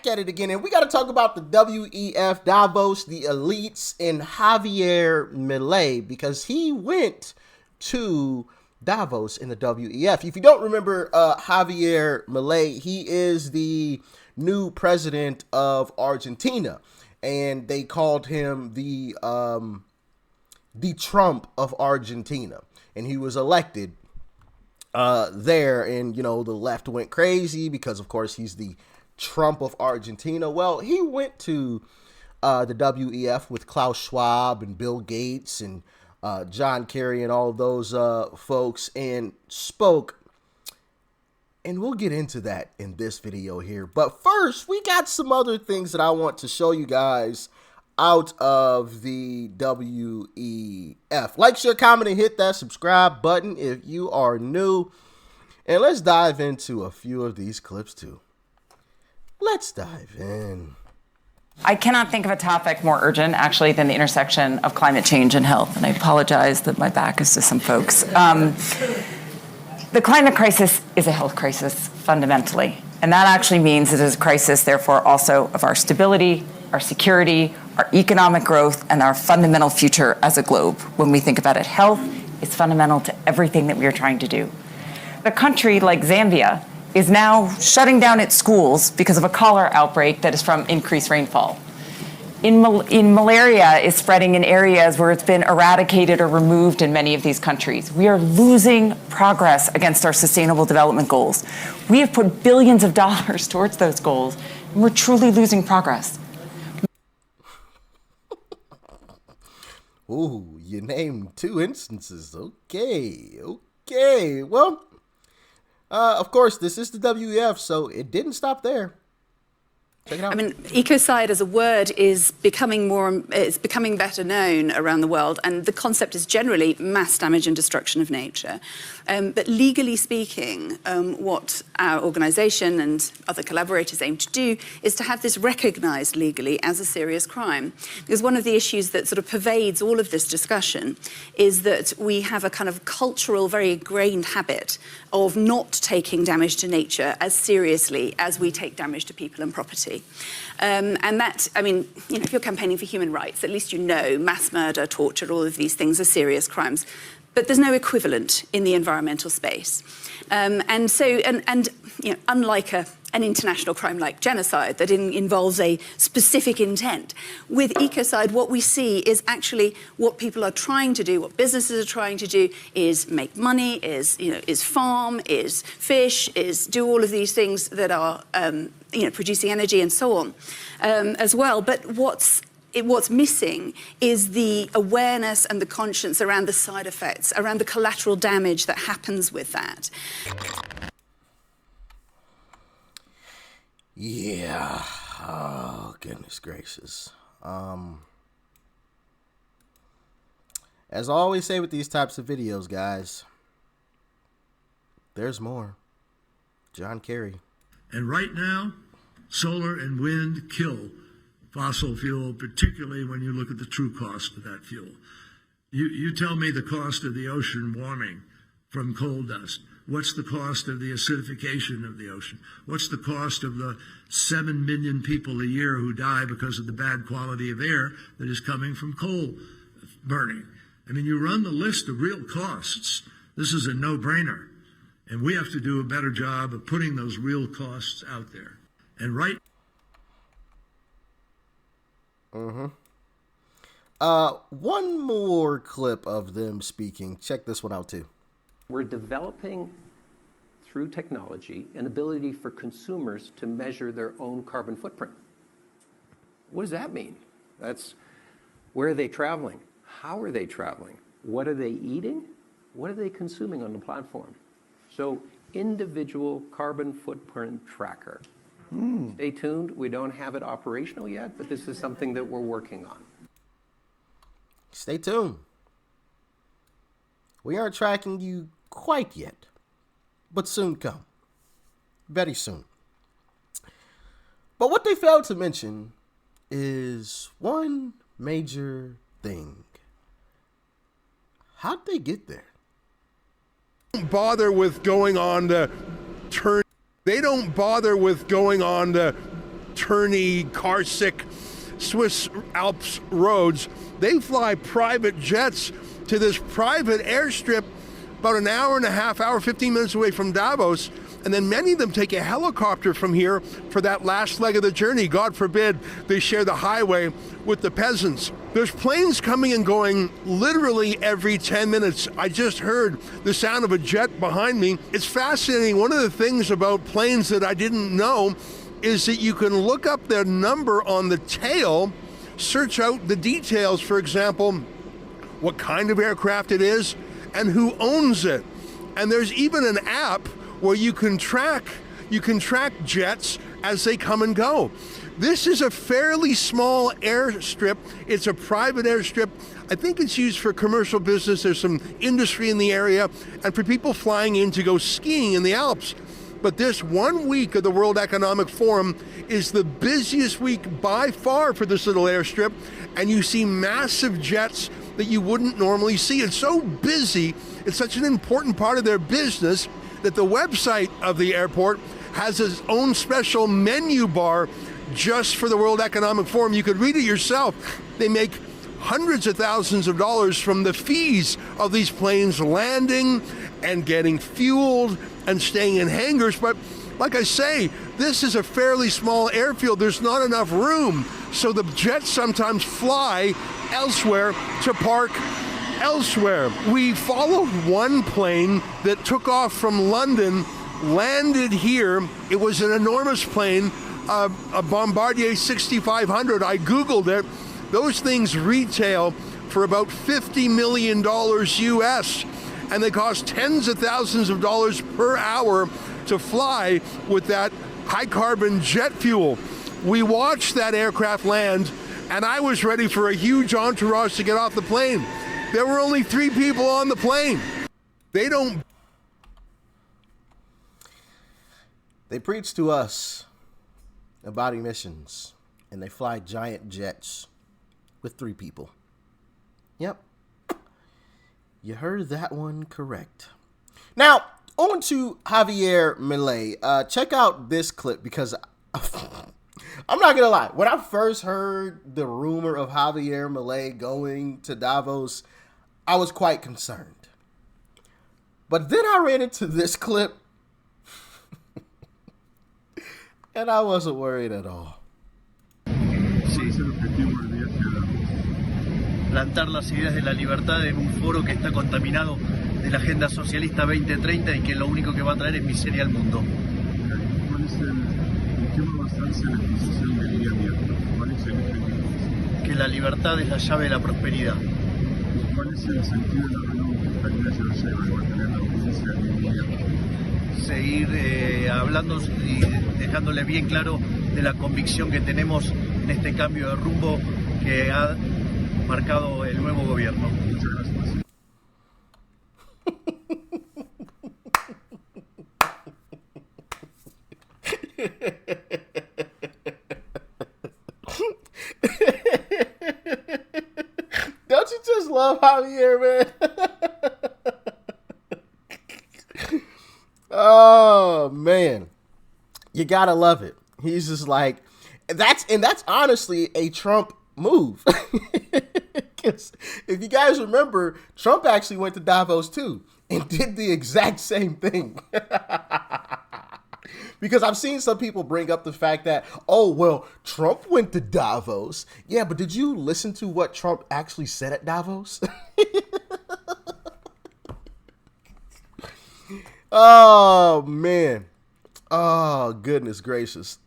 back at it again, and we got to talk about the WEF, Davos, the elites, and Javier Milei, because he went to Davos in the WEF. If you don't remember Javier Milei, he is the new president of Argentina, and they called him the Trump of Argentina, and he was elected there, and you know, the left went crazy because of course he's the Trump of Argentina. Well, he went to the WEF with Klaus Schwab and Bill Gates and John Kerry and all those folks, and spoke, and we'll get into that in this video here. But first, we got some other things that I want to show you guys out of the WEF. Like, share, comment, and hit that subscribe button if you are new. And let's dive into a few of these clips too. Let's dive in. I cannot think of a topic more urgent, actually, than the intersection of climate change and health. And I apologize that my back is to some folks. The climate crisis is a health crisis, fundamentally. And that actually means it is a crisis, therefore, also of our stability, our security, our economic growth, and our fundamental future as a globe. When we think about it, health is fundamental to everything that we are trying to do. A country like Zambia is now shutting down its schools because of a cholera outbreak that is from increased rainfall. Malaria is spreading in areas where it's been eradicated or removed in many of these countries. We are losing progress against our sustainable development goals. We have put billions of dollars towards those goals, and we're truly losing progress. Ooh, you named two instances. Okay. Well, of course, this is the WEF, so it didn't stop there. Check it out. I mean, ecocide as a word is becoming better known around the world, and the concept is generally mass damage and destruction of nature. But legally speaking, what our organisation and other collaborators aim to do is to have this recognised legally as a serious crime. Because one of the issues that sort of pervades all of this discussion is that we have a kind of cultural, very ingrained habit of not taking damage to nature as seriously as we take damage to people and property. And that, I mean, you know, if you're campaigning for human rights, at least you know mass murder, torture, all of these things are serious crimes. But there's no equivalent in the environmental space. And so, you know, unlike an international crime like genocide that involves a specific intent, with ecocide, what we see is actually what people are trying to do, what businesses are trying to do, is make money, is farm, is fish, is do all of these things that are producing energy and so on as well. But what's missing is the awareness and the conscience around the side effects, around the collateral damage that happens with that. Yeah. Oh, goodness gracious. As I always say with these types of videos, guys, there's more. John Kerry. And right now, solar and wind kill fossil fuel, particularly when you look at the true cost of that fuel. You tell me the cost of the ocean warming from coal dust. What's the cost of the acidification of the ocean? What's the cost of the 7 million people a year who die because of the bad quality of air that is coming from coal burning? I mean, you run the list of real costs. This is a no-brainer. And we have to do a better job of putting those real costs out there. And right. One more clip of them speaking. Check this one out too. We're developing, through technology, an ability for consumers to measure their own carbon footprint. What does that mean? That's, where are they traveling? How are they traveling? What are they eating? What are they consuming on the platform? So, individual carbon footprint tracker. Stay tuned. We don't have it operational yet, but this is something that we're working on. Stay tuned. We aren't tracking you quite yet, but soon come. Very soon. But what they failed to mention is one major thing. How'd they get there? Don't bother with going on to turn. They don't bother with going on to turny, car-sick Swiss Alps roads. They fly private jets to this private airstrip about an hour and a half, 15 minutes away from Davos. And then many of them take a helicopter from here for that last leg of the journey. God forbid they share the highway with the peasants. There's planes coming and going literally every 10 minutes. I just heard the sound of a jet behind me. It's fascinating. One of the things about planes that I didn't know is that you can look up their number on the tail, search out the details, for example, what kind of aircraft it is and who owns it. And there's even an app where you can track jets as they come and go. This is a fairly small airstrip. It's a private airstrip. I think it's used for commercial business. There's some industry in the area and for people flying in to go skiing in the Alps. But this 1 week of the World Economic Forum is the busiest week by far for this little airstrip, and you see massive jets that you wouldn't normally see. It's so busy, it's such an important part of their business that the website of the airport has its own special menu bar just for the World Economic Forum. You could read it yourself. They make hundreds of thousands of dollars from the fees of these planes landing and getting fueled and staying in hangars. But like I say, this is a fairly small airfield. There's not enough room. So the jets sometimes fly elsewhere to park elsewhere. We followed one plane that took off from London, landed here. It was an enormous plane, a Bombardier 6500. I Googled it. Those things retail for about $50 million US, and they cost tens of thousands of dollars per hour to fly with that high carbon jet fuel. We watched that aircraft land, and I was ready for a huge entourage to get off the plane. There were only 3 people on the plane. They preach to us about emissions, and they fly giant jets with 3 people. Yep. You heard that one correct. Now, on to Javier Milei. Check out this clip because I'm not going to lie. When I first heard the rumor of Javier Milei going to Davos, I was quite concerned. But then I ran into this clip and I wasn't worried at all. Plantar las ideas de la libertad en un foro que está contaminado de la Agenda Socialista 2030 y que lo único que va a traer es miseria al mundo. Que la libertad es la llave de la prosperidad. Seguir hablando y dejándole bien claro de la convicción que tenemos en este cambio de rumbo que ha marcado el nuevo gobierno. Muchas gracias. Don't you just love Javier, man? Oh man, you gotta love it. He's just like that's honestly a Trump move. If you guys remember, Trump actually went to Davos too and did the exact same thing. Because I've seen some people bring up the fact that, oh, well, Trump went to Davos. Yeah, but did you listen to what Trump actually said at Davos? Oh, man. Oh, goodness gracious.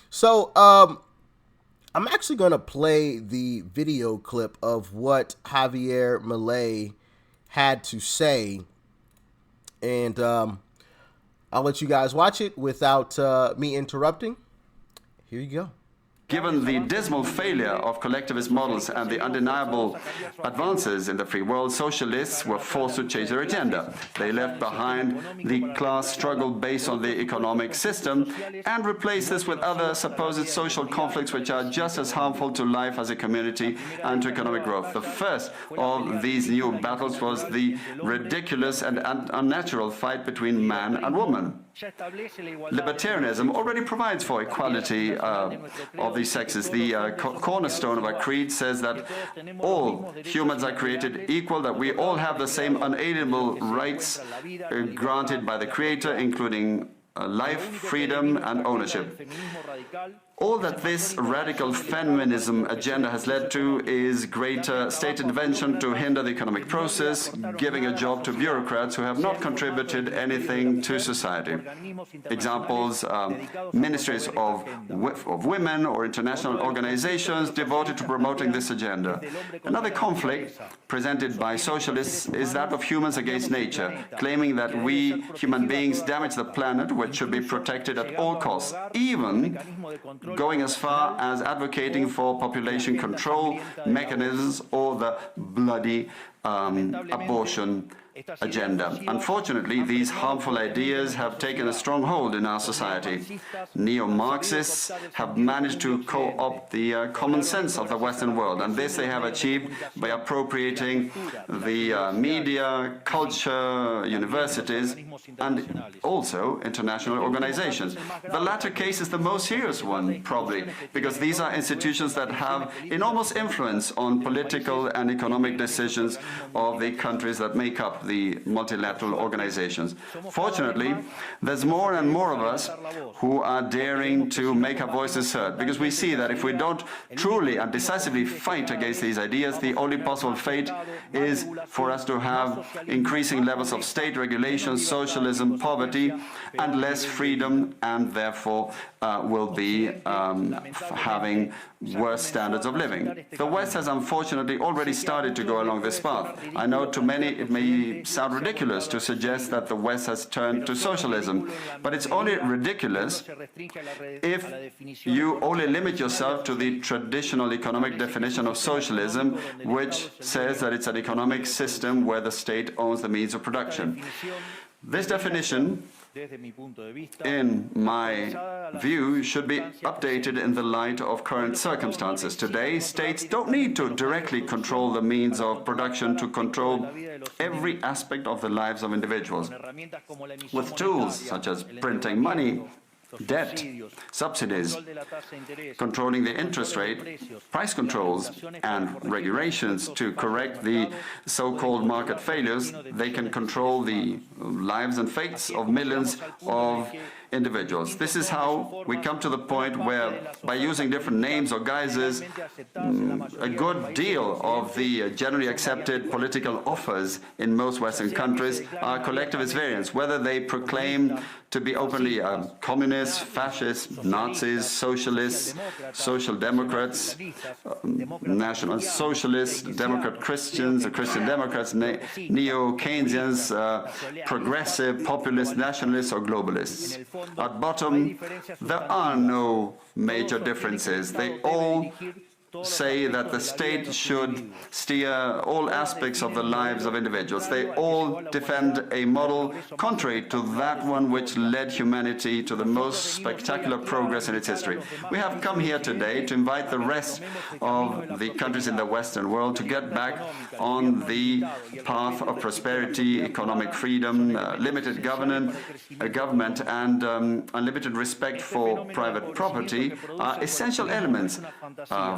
So, I'm actually going to play the video clip of what Javier Milei had to say. And I'll let you guys watch it without me interrupting. Here you go. Given the dismal failure of collectivist models and the undeniable advances in the free world, socialists were forced to change their agenda. They left behind the class struggle based on the economic system and replaced this with other supposed social conflicts which are just as harmful to life as a community and to economic growth. The first of these new battles was the ridiculous and unnatural fight between man and woman. Libertarianism already provides for equality of these sexes. The cornerstone of our creed says that all humans are created equal, that we all have the same unalienable rights granted by the Creator, including life, freedom, and ownership. All that this radical feminism agenda has led to is greater state intervention to hinder the economic process, giving a job to bureaucrats who have not contributed anything to society. Examples, ministries of women or international organizations devoted to promoting this agenda. Another conflict presented by socialists is that of humans against nature, claiming that we human beings damage the planet, which should be protected at all costs, even going as far as advocating for population control mechanisms or the bloody abortion agenda. Unfortunately, these harmful ideas have taken a strong hold in our society. Neo-Marxists have managed to co-opt the common sense of the Western world, and this they have achieved by appropriating the media, culture, universities, and also international organizations. The latter case is the most serious one, probably, because these are institutions that have enormous influence on political and economic decisions of the countries that make up the multilateral organizations. Fortunately, there's more and more of us who are daring to make our voices heard, because we see that if we don't truly and decisively fight against these ideas, the only possible fate is for us to have increasing levels of state regulation, socialism, poverty, and less freedom, and therefore will be having worse standards of living. The West has unfortunately already started to go along this path. I know to many it may sound ridiculous to suggest that the West has turned to socialism, but it's only ridiculous if you only limit yourself to the traditional economic definition of socialism, which says that it's an economic system where the state owns the means of production. This definition, in my view, should be updated in the light of current circumstances. Today, states don't need to directly control the means of production to control every aspect of the lives of individuals. With tools such as printing money, debt, subsidies, controlling the interest rate, price controls, and regulations to correct the so-called market failures, they can control the lives and fates of millions of individuals. This is how we come to the point where, by using different names or guises, a good deal of the generally accepted political offers in most Western countries are collectivist variants, whether they proclaim to be openly communists, fascists, Nazis, socialists, social democrats, national socialists, Democrat Christians, Christian Democrats, neo-Keynesians, progressive, populist, nationalists, or globalists. At bottom, there are no major differences. They all say that the state should steer all aspects of the lives of individuals. They all defend a model contrary to that one which led humanity to the most spectacular progress in its history. We have come here today to invite the rest of the countries in the Western world to get back on the path of prosperity, economic freedom, limited government, and unlimited respect for private property are essential elements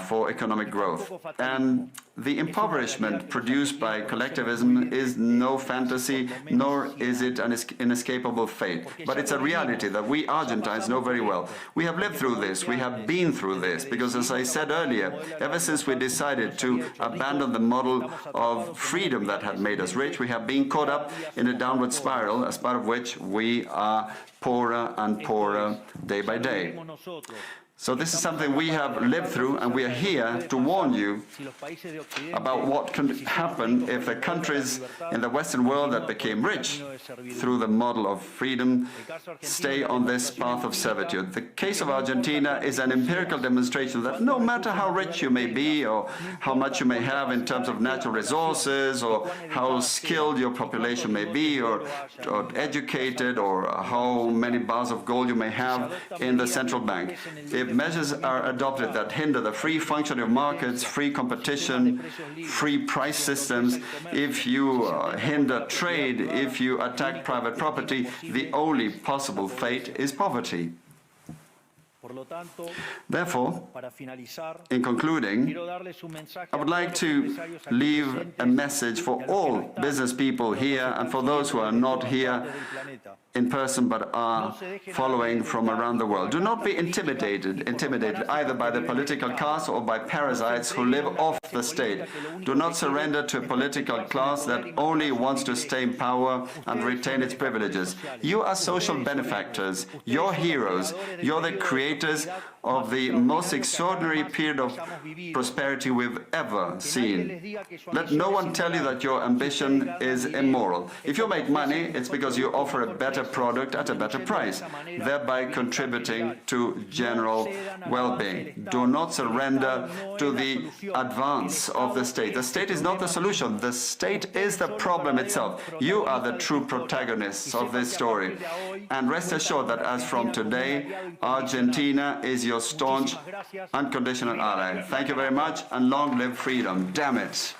for economic growth. And the impoverishment produced by collectivism is no fantasy, nor is it an inescapable fate. But it's a reality that we Argentines know very well. We have lived through this, we have been through this, because as I said earlier, ever since we decided to abandon the model of freedom that had made us rich, we have been caught up in a downward spiral, as part of which we are poorer and poorer day by day. So this is something we have lived through, and we are here to warn you about what can happen if the countries in the Western world that became rich through the model of freedom stay on this path of servitude. The case of Argentina is an empirical demonstration that no matter how rich you may be, or how much you may have in terms of natural resources, or how skilled your population may be, or educated, or how many bars of gold you may have in the central bank, if measures are adopted that hinder the free functioning of markets, free competition, free price systems, if you hinder trade, if you attack private property, the only possible fate is poverty. Therefore, in concluding, I would like to leave a message for all business people here and for those who are not here in person but are following from around the world. Do not be intimidated either by the political class or by parasites who live off the state. Do not surrender to a political class that only wants to stay in power and retain its privileges. You are social benefactors, you're heroes, you're the creators of the most extraordinary period of prosperity we've ever seen. Let no one tell you that your ambition is immoral. If you make money, it's because you offer a better product at a better price, thereby contributing to general well-being. Do not surrender to the advance of the state. The state is not the solution. The state is the problem itself. You are the true protagonists of this story. And rest assured that as from today, Argentina is your staunch, unconditional ally. Thank you very much, and long live freedom. Damn it.